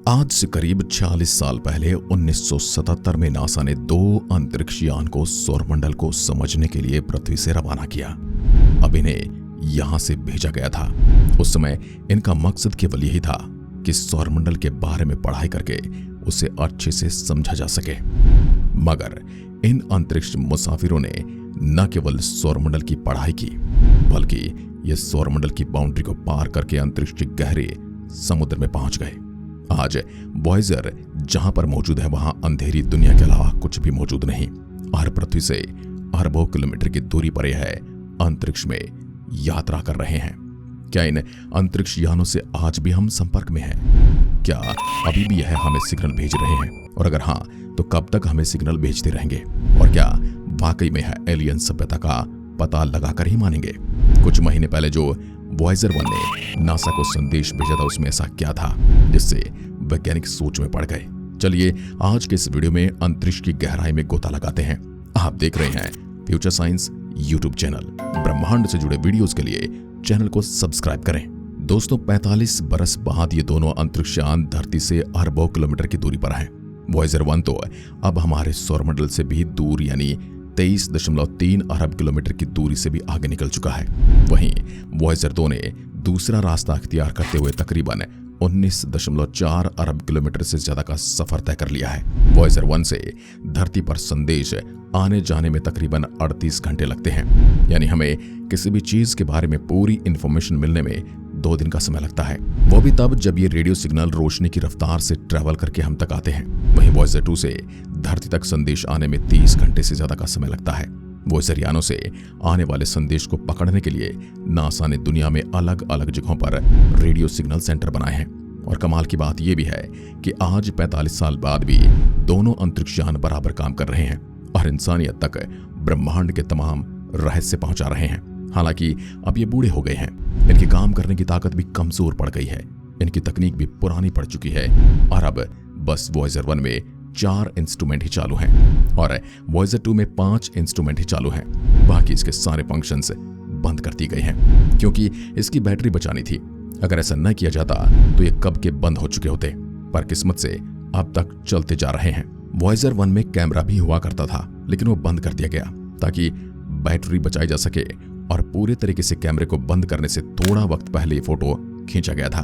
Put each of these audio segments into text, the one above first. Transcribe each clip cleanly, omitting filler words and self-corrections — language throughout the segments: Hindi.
आज से करीब 46 साल पहले 1977 में नासा ने 2 अंतरिक्ष यान को सौरमंडल को समझने के लिए पृथ्वी से रवाना किया। अब इन्हें यहां से भेजा गया था। उस समय इनका मकसद केवल यही था कि सौरमंडल के बारे में पढ़ाई करके उसे अच्छे से समझा जा सके। मगर इन अंतरिक्ष मुसाफिरों ने न केवल सौरमंडल की पढ़ाई की, बल्कि ये सौरमंडल की बाउंड्री को पार करके अंतरिक्ष के गहरे समुद्र में पहुंच गए। आज वॉयेजर जहां पर मौजूद है, वहां अंधेरी दुनिया के अलावा कुछ भी मौजूद नहीं और पृथ्वी से अरबों किलोमीटर की दूरी पर यह अंतरिक्ष में यात्रा कर रहे हैं। क्या इन अंतरिक्ष यानों से आज भी हम संपर्क में हैं? क्या अभी भी यह हमें सिग्नल भेज रहे हैं? और अगर हाँ, तो कब तक हमें सिग्नल भेजते रहेंगे? और क्या वाकई में है एलियन सभ्यता का पता लगाकर ही मानेंगे? कुछ महीने पहले जो वॉयेजर 1 ने नासा को संदेश भेजा था, उसमें ऐसा क्या था जिससे वैज्ञानिक सोच में पड़ गए? चलिए आज के इस वीडियो में अंतरिक्ष की गहराई में गोता लगाते हैं। आप देख रहे हैं फ्यूचर साइंस यूट्यूब चैनल। ब्रह्मांड से जुड़े वीडियोस के लिए चैनल को सब्सक्राइब करें। दोस्तों, 45 बरस बाद ये दोनों अंतरिक्ष यान धरती से अरबों किलोमीटर की दूरी पर हैं। वॉयेजर 1 तो अब हमारे सौरमंडल से भी दूर यानी 23.3 अरब किलोमीटर की दूरी से भी आगे निकल चुका है। वहीं वॉयेजर 2 ने दूसरा रास्ता अख्तियार करते हुए तकरीबन 19.4 अरब किलोमीटर से ज्यादा का सफर तय कर लिया है। वॉयेजर 1 से धरती पर संदेश आने जाने में तकरीबन 38 घंटे लगते हैं, यानी हमें किसी भी चीज के बारे में पूरी इंफॉर्मेशन मिलने में 2 दिन का समय लगता है। वो भी तब जब ये रेडियो सिग्नल रोशनी की रफ्तार से ट्रैवल करके हम तक आते हैं। वहीं वॉयेजर 2 से धरती तक संदेश आने में 30 घंटे से ज्यादा का समय लगता है। वॉयेजर यानों से आने वाले संदेश को पकड़ने के लिए नासा ने दुनिया में अलग अलग जगहों पर रेडियो सिग्नल सेंटर बनाए हैं। और कमाल की बात यह भी है कि आज 45 साल बाद भी दोनों अंतरिक्ष यान बराबर काम कर रहे हैं और इंसानियत तक ब्रह्मांड के तमाम रहस्य पहुंचा रहे हैं। हालांकि अब ये बूढ़े हो गए हैं, इनकी काम करने की ताकत भी कमजोर पड़ गई है, इनकी तकनीक भी पुरानी पड़ चुकी है और अब बस वॉयेजर 1 में 4 इंस्ट्रूमेंट ही चालू हैं और वॉयेजर 2 में 5 इंस्ट्रूमेंट ही चालू हैं। बाकी इसके सारे फंक्शंस बंद कर दी गई हैं क्योंकि इसकी बैटरी बचानी थी। अगर ऐसा न किया जाता तो ये कब के बंद हो चुके होते, पर किस्मत से अब तक चलते जा रहे हैं। वॉयेजर 1 में कैमरा भी हुआ करता था, लेकिन वो बंद कर दिया गया ताकि बैटरी बचाई जा सके और पूरे तरीके से कैमरे को बंद करने से थोड़ा वक्त पहले ये फोटो खींचा गया था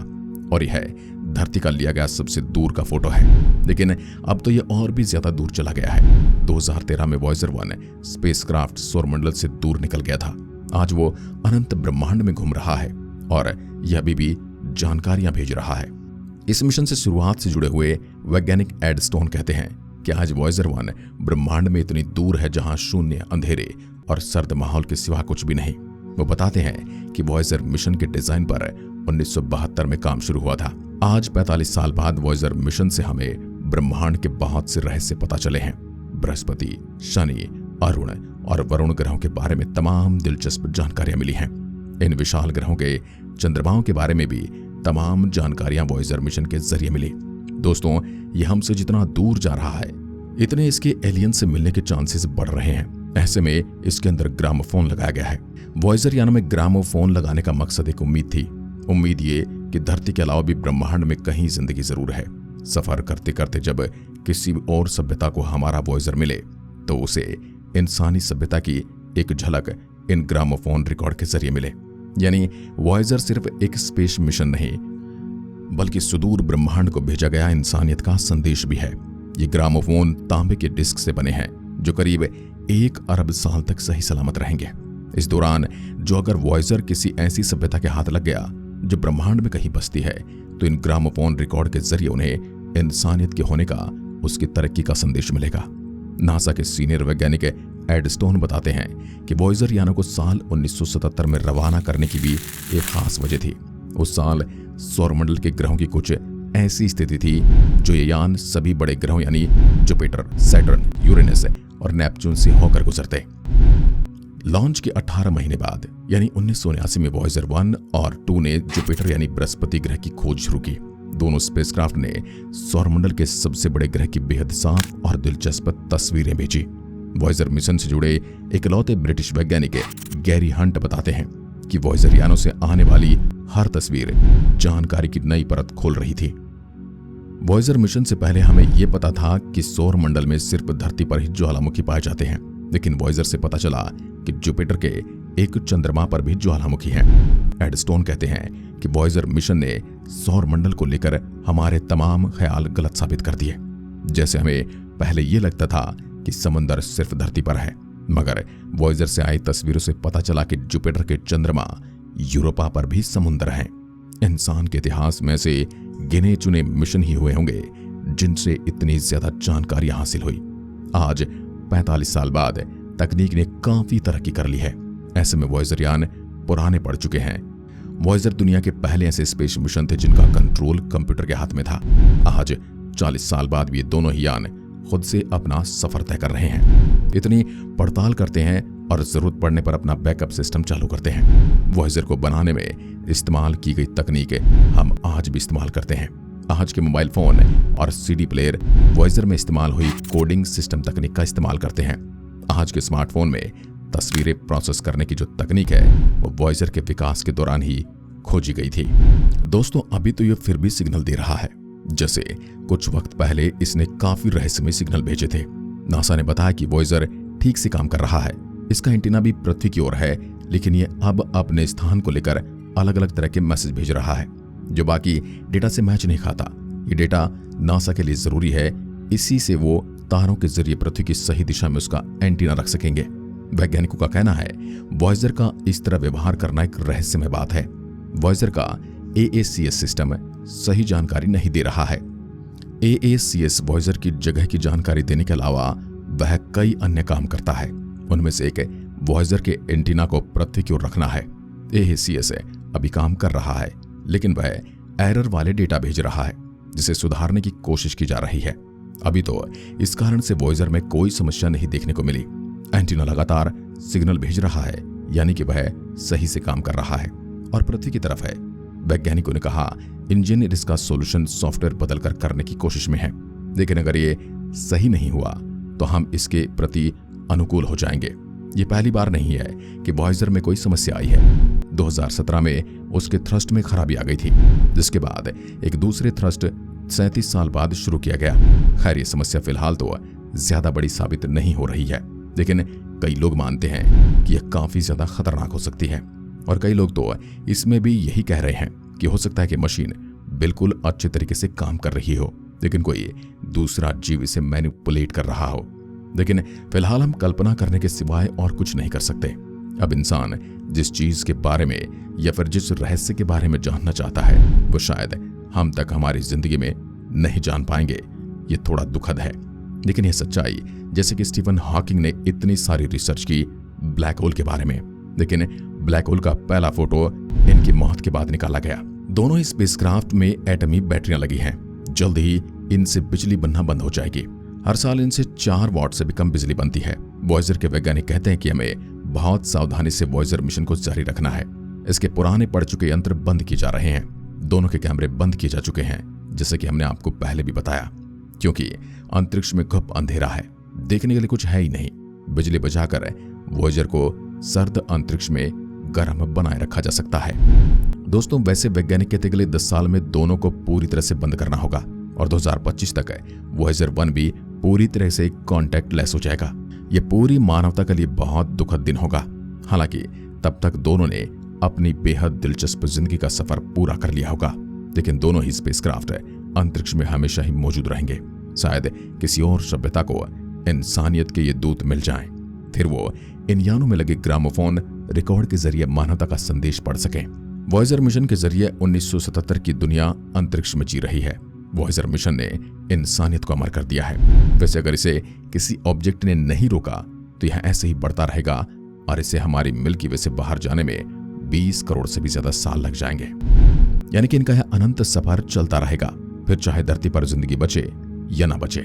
और यह धरती का लिया गया सबसे दूर का फोटो है। लेकिन अब तो यह और भी ज्यादा दूर चला गया है। 2013 में वॉयेजर 1 स्पेसक्राफ्ट सौरमंडल से दूर निकल गया था। आज वो अनंत ब्रह्मांड में घूम रहा है और यह अभी भी जानकारियां भेज रहा है। इस मिशन से शुरुआत से जुड़े हुए वैज्ञानिक एड स्टोन कहते हैं कि आज वॉयेजर 1 ब्रह्मांड में इतनी दूर है जहां शून्य, अंधेरे और सर्द माहौल के सिवा कुछ भी नहीं। वो बताते हैं कि वॉयेजर मिशन के डिजाइन पर 1972 में काम शुरू हुआ था। आज 45 साल बाद वॉयेजर मिशन से हमें ब्रह्मांड के बहुत से रहस्य पता चले हैं। बृहस्पति, शनि, अरुण और वरुण ग्रहों के बारे में तमाम दिलचस्प जानकारियां मिली हैं। इन विशाल ग्रहों के चंद्रमाओं के बारे में भी तमाम जानकारियां वॉयेजर मिशन के जरिए मिली। दोस्तों, ये हमसे जितना दूर जा रहा है, इतने इसके एलियन से मिलने के चांसेस बढ़ रहे हैं। ऐसे में इसके अंदर ग्रामोफोन लगाया गया है। वॉयेजर यानों में ग्रामोफोन लगाने का मकसद एक उम्मीद थी। उम्मीद ये कि धरती के अलावा भी ब्रह्मांड में कहीं जिंदगी जरूर है। सफर करते करते जब किसी और सभ्यता को हमारा वॉयेजर मिले तो उसे इंसानी सभ्यता की एक झलक इन ग्रामोफोन रिकॉर्ड के जरिए मिले। यानी वॉयेजर सिर्फ एक स्पेस मिशन नहीं, बल्कि सुदूर ब्रह्मांड को भेजा गया इंसानियत का संदेश भी है। ये ग्रामोफोन तांबे के डिस्क से बने हैं जो करीब 1 अरब साल तक सही सलामत रहेंगे। इस दौरान जो अगर वॉयेजर किसी ऐसी सभ्यता के हाथ लग गया जो ब्रह्मांड में कहीं बसती है, तो इन ग्रामोफोन रिकॉर्ड के जरिए उन्हें इंसानियत के होने का, उसकी तरक्की का संदेश मिलेगा। नासा के सीनियर वैज्ञानिक एड स्टोन बताते हैं कि वॉयेजर यानों को साल 1977 में रवाना करने की भी एक खास वजह थी। उस साल सौरमंडल के ग्रहों की कुछ ऐसी स्थिति थी जो ये यान सभी बड़े ग्रहों यानी जुपिटर, सैटर्न, यूरेनस और नेपच्यून से होकर गुजरते। लॉन्च के 18 महीने बाद यानी 1979 में वॉयेजर 1 और 2 ने जुपिटर यानी बृहस्पति ग्रह की खोज शुरू की। दोनों स्पेसक्राफ्ट ने सौरमंडल के सबसे बड़े ग्रह की बेहद साफ और दिलचस्प तस्वीरें भेजी। वॉयेजर मिशन से जुड़े इकलौते ब्रिटिश वैज्ञानिक गैरी हंट बताते हैं कि वॉयेजर यानों से आने वाली हर तस्वीर जानकारी की नई परत खोल रही थी। वॉयेजर मिशन से पहले हमें यह पता था कि सौर मंडल में सिर्फ धरती पर ही ज्वालामुखी पाए जाते हैं, लेकिन वॉयेजर से पता चला कि जुपिटर के एक चंद्रमा पर भी ज्वालामुखी है। एडस्टोन कहते हैं कि वॉयेजर मिशन ने सौर मंडल को लेकर हमारे तमाम ख्याल गलत साबित कर दिए। जैसे हमें पहले यह लगता था कि समंदर सिर्फ धरती पर है, मगर वॉयेजर से आई तस्वीरों से पता चला कि जुपिटर के चंद्रमा यूरोपा पर भी समुद्र हैं। इंसान के इतिहास में से गिने चुने मिशन ही हुए होंगे जिनसे इतनी ज्यादा जानकारी हासिल हुई। आज 45 साल बाद तकनीक ने काफी तरक्की कर ली है। ऐसे में वॉयेजर यान पुराने पड़ चुके हैं। वॉयेजर दुनिया के पहले ऐसे स्पेस मिशन थे जिनका कंट्रोल कंप्यूटर के हाथ में था। आज 40 साल बाद भी ये दोनों ही यान खुद से अपना सफर तय कर रहे हैं। इतनी पड़ताल करते हैं और जरूरत पड़ने पर अपना बैकअप सिस्टम चालू करते हैं। वॉयेजर को बनाने में इस्तेमाल की गई तकनीक हम आज भी इस्तेमाल करते हैं। आज के मोबाइल फोन और सीडी प्लेयर वॉयेजर में इस्तेमाल हुई कोडिंग सिस्टम तकनीक का इस्तेमाल करते हैं। आज के स्मार्टफोन में तस्वीरें प्रोसेस करने की जो तकनीक है वो वॉयेजर के विकास के दौरान ही खोजी गई थी। दोस्तों, अभी तो ये फिर भी सिग्नल दे रहा है। जैसे कुछ वक्त पहले इसने काफी रहस्यमय सिग्नल भेजे थे। नासा ने बताया कि वॉयेजर ठीक से काम कर रहा है। इसका एंटीना भी पृथ्वी की ओर है, लेकिन ये अब अपने स्थान को लेकर अलग अलग तरह के मैसेज भेज रहा है जो बाकी डेटा से मैच नहीं खाता। ये डेटा नासा के लिए जरूरी है, इसी से वो तारों के जरिए पृथ्वी की सही दिशा में उसका एंटीना रख सकेंगे। वैज्ञानिकों का कहना है वॉयेजर का इस तरह व्यवहार करना एक रहस्यमय बात है। वॉयेजर का AACS सिस्टम सही जानकारी नहीं दे रहा है। AACS वॉयेजर की जगह की जानकारी देने के अलावा वह कई अन्य काम करता है। उनमें से एक वॉयेजर के एंटीना को पृथ्वी की ओर रखना है। AACS अभी काम कर रहा है, लेकिन वह एरर वाले डेटा भेज रहा है जिसे सुधारने की कोशिश की जा रही है। अभी तो इस कारण से वॉयेजर में कोई समस्या नहीं देखने को मिली। एंटीना लगातार सिग्नल भेज रहा है, यानी कि वह सही से काम कर रहा है और पृथ्वी की तरफ है। वैज्ञानिकों ने कहा इंजीनियर इसका सॉल्यूशन सॉफ्टवेयर बदलकर करने की कोशिश में है, लेकिन अगर ये सही नहीं हुआ तो हम इसके प्रति अनुकूल हो जाएंगे। ये पहली बार नहीं है कि वॉयेजर में कोई समस्या आई है। 2017 में उसके थ्रस्ट में खराबी आ गई थी, जिसके बाद एक दूसरे थ्रस्ट 37 साल बाद शुरू किया गया। खैर, ये समस्या फिलहाल तो ज्यादा बड़ी साबित नहीं हो रही है, लेकिन कई लोग मानते हैं कि यह काफी ज्यादा खतरनाक हो सकती है और कई लोग तो इसमें भी यही कह रहे हैं कि हो सकता है कि मशीन बिल्कुल अच्छे तरीके से काम कर रही हो, लेकिन कोई दूसरा जीव इसे मैनिपुलेट कर रहा हो। लेकिन फिलहाल हम कल्पना करने के सिवाय और कुछ नहीं कर सकते। अब इंसान जिस चीज के बारे में या फिर जिस रहस्य के बारे में जानना चाहता है वो शायद हम तक हमारी जिंदगी में नहीं जान पाएंगे। ये थोड़ा दुखद है, लेकिन यह सच्चाई, जैसे कि स्टीफन हॉकिंग ने इतनी सारी रिसर्च की ब्लैक होल के बारे में, लेकिन ब्लैक होल का पहला फोटो इनकी मौत के बाद निकाला गया। दोनों ही स्पेसक्राफ्ट में एटमी बैटरियां लगी हैं। जल्द ही इनसे बिजली बनना बंद हो जाएगी। हर साल इनसे 4 वाट से भी कम बिजली बनती है। वॉयेजर के वैज्ञानिक कहते हैं कि हमें बहुत सावधानी से वॉयेजर मिशन को जारी रखना है। इसके पुराने पड़ चुके यंत्र बंद किए जा रहे हैं। दोनों के कैमरे बंद किए जा चुके हैं, जैसे कि हमने आपको पहले भी बताया, क्योंकि अंतरिक्ष में घुप अंधेरा है, देखने के लिए कुछ है ही नहीं। बिजली बचाकर वॉयेजर को सर्द अंतरिक्ष में गर्म बनाए रखा जा सकता है। दोस्तों, वैसे वैज्ञानिक कहते हैं कि 10 साल में दोनों को पूरी तरह से बंद करना होगा और 2025 तक वॉयेजर 1 भी पूरी तरह से कांटेक्ट लेस हो जाएगा। यह पूरी मानवता के लिए बहुत दुखद दिन होगा। हालांकि तब तक दोनों ने अपनी बेहद दिलचस्प जिंदगी का सफर पूरा कर लिया होगा, लेकिन दोनों ही स्पेसक्राफ्ट अंतरिक्ष में हमेशा ही मौजूद रहेंगे। शायद किसी और सभ्यता को इंसानियत के ये दूत मिल जाएं, फिर वो इन यानों में लगे ग्रामोफोन रिकॉर्ड के जरिए मानवता का संदेश पढ़ सकें। वॉयेजर मिशन के जरिए 1977 की दुनिया अंतरिक्ष में जी रही है। वॉयेजर मिशन ने इंसानियत को अमर कर दिया है। वैसे अगर इसे किसी ऑब्जेक्ट ने नहीं रोका तो यह ऐसे ही बढ़ता रहेगा और इसे हमारी मिल्की वे से बाहर जाने में 20 करोड़ से भी ज्यादा साल लग जाएंगे। यानी कि इनका यह अनंत सफर चलता रहेगा, फिर चाहे धरती पर जिंदगी बचे या ना बचे,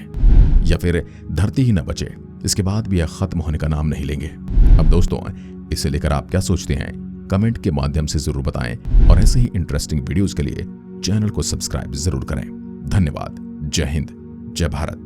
या फिर धरती ही ना बचे, इसके बाद भी यह खत्म होने का नाम नहीं लेंगे। अब दोस्तों, इसे लेकर आप क्या सोचते हैं कमेंट के माध्यम से जरूर बताएं और ऐसे ही इंटरेस्टिंग वीडियोस के लिए चैनल को सब्सक्राइब जरूर करें। धन्यवाद। जय हिंद, जय भारत।